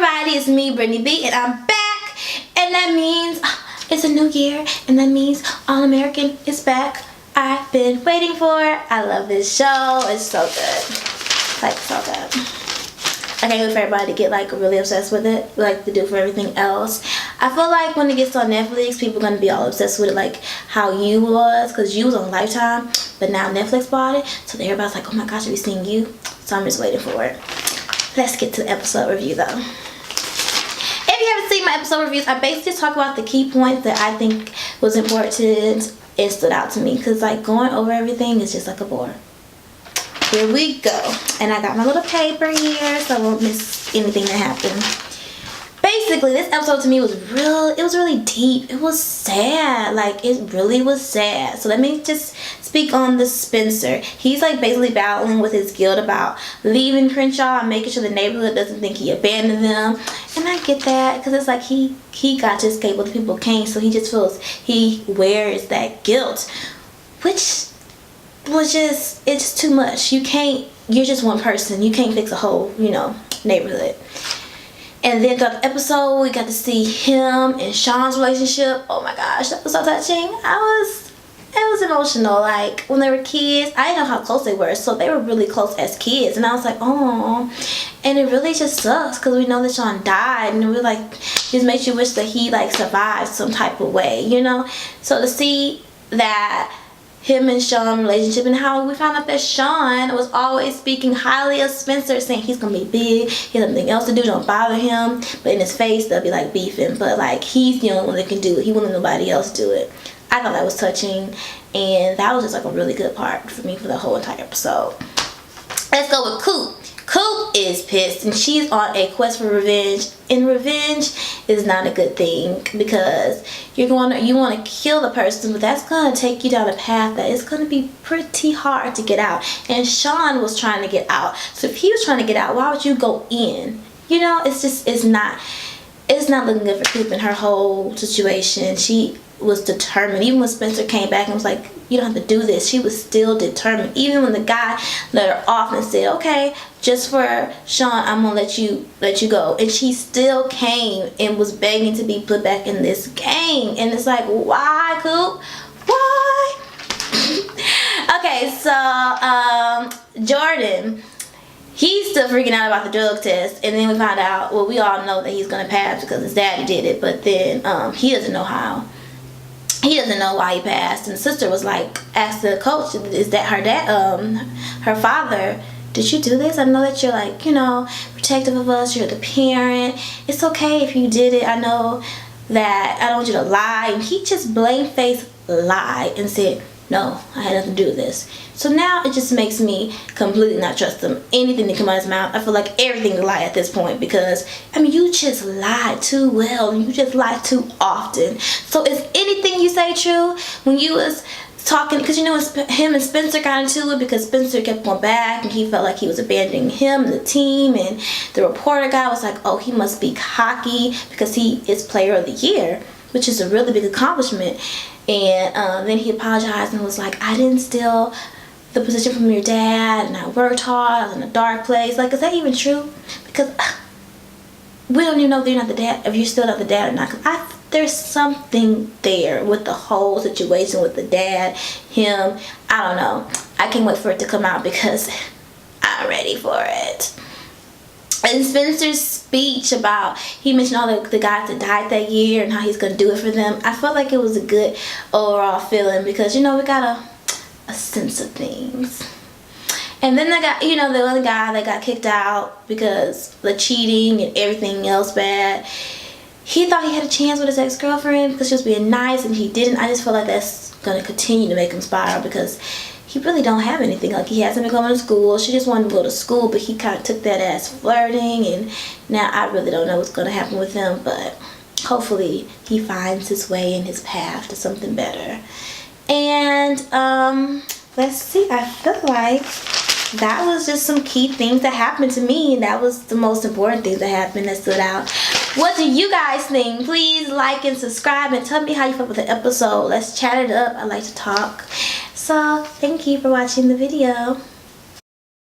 everybody, it's me, Brittany B, and I'm back. And that means it's a new year, and that means All American is back. I've been waiting for it. I love this show. It's so good. Like, so good. I can't wait for everybody to get like really obsessed with it, like they do for everything else. I feel like when it gets on Netflix, people are gonna be all obsessed with it, like how You was, because You was on Lifetime, but now Netflix bought it, so everybody's like, oh my gosh, have you seen You? So I'm just waiting for it. Let's get to the episode review though. If you haven't seen my episode reviews, I basically just talk about the key points that I think was important and stood out to me, because like going over everything is just like a bore. Here we go. And I got my little paper here so I won't miss anything that happened. Basically, this episode to me was really deep. It was sad. Like, it really was sad. So let me just speak on the Spencer. He's like basically battling with his guilt about leaving Crenshaw and making sure the neighborhood doesn't think he abandoned them. And I get that, because it's like he got to escape, but the people can't. So he just feels he wears that guilt, which was just, it's too much. You're just one person. You can't fix a whole, neighborhood. And then throughout the episode, we got to see him and Sean's relationship. Oh my gosh, that was so touching. It was emotional. Like, when they were kids, I didn't know how close they were, so they were really close as kids. And I was like, oh. And it really just sucks, because we know that Sean died, and it like, just makes you wish that he like survived some type of way, So to see that him and Sean relationship, and how we found out that Sean was always speaking highly of Spencer, saying he's gonna be big, he has something else to do, don't bother him, but in his face they'll be like beefing, but like he's the only one that can do it. He won't let nobody else do it. I thought that was touching, and that was just like a really good part for me for the whole entire episode. Let's go with Coop. Coop is pissed, and she's on a quest for revenge, and revenge is not a good thing, because you want to kill the person, but that's going to take you down a path that is going to be pretty hard to get out. And Sean was trying to get out, so if he was trying to get out, why would you go in? It's not looking good for Coop in her whole situation. She was determined. Even when Spencer came back and was like, you don't have to do this, she was still determined. Even when the guy let her off and said, okay, just for Sean, I'm gonna let you go, and she still came and was begging to be put back in this game. And it's like, why, Coop? Why? Okay, so Jordan, he's still freaking out about the drug test, and then we find out, well, we all know that he's gonna pass because his daddy did it, but then he doesn't know how. He doesn't know why he passed. And the sister was like, asked the coach, is that her dad, her father, did you do this? I know that you're like, protective of us, you're the parent. It's okay if you did it. I know that I don't want you to lie. And he just blame-faced lied and said, no, I had nothing to do with this. So now it just makes me completely not trust him. Anything that comes out of his mouth, I feel like everything is a lie at this point, because, you just lied too well, and you just lie too often. So is anything you say true? When you was talking, because him and Spencer got into it, because Spencer kept going back, and he felt like he was abandoning him and the team, and the reporter guy was like, oh, he must be cocky because he is player of the year, which is a really big accomplishment. And then he apologized and was like, I didn't steal the position from your dad, and I worked hard, I was in a dark place. Like, is that even true? Because we don't even know if you're not the dad, if you're still not the dad or not. Because there's something there with the whole situation with the dad, him. I don't know. I can't wait for it to come out, because I'm ready for it. And Spencer's speech about, he mentioned all the guys that died that year and how he's going to do it for them. I felt like it was a good overall feeling, because, we got a sense of things. And then the other guy that got kicked out because the cheating and everything else bad, he thought he had a chance with his ex-girlfriend because she was being nice, and he didn't. I just feel like that's going to continue to make him spiral, because he really don't have anything. Like, he hasn't been going to school. She just wanted to go to school, but he kind of took that as flirting, and now I really don't know what's going to happen with him, but hopefully he finds his way in his path to something better. And let's see, I feel like that was just some key things that happened to me, and that was the most important things that happened that stood out. What do you guys think? Please like and subscribe, and tell me how you felt with the episode. Let's chat it up. I like to talk. So, thank you for watching the video.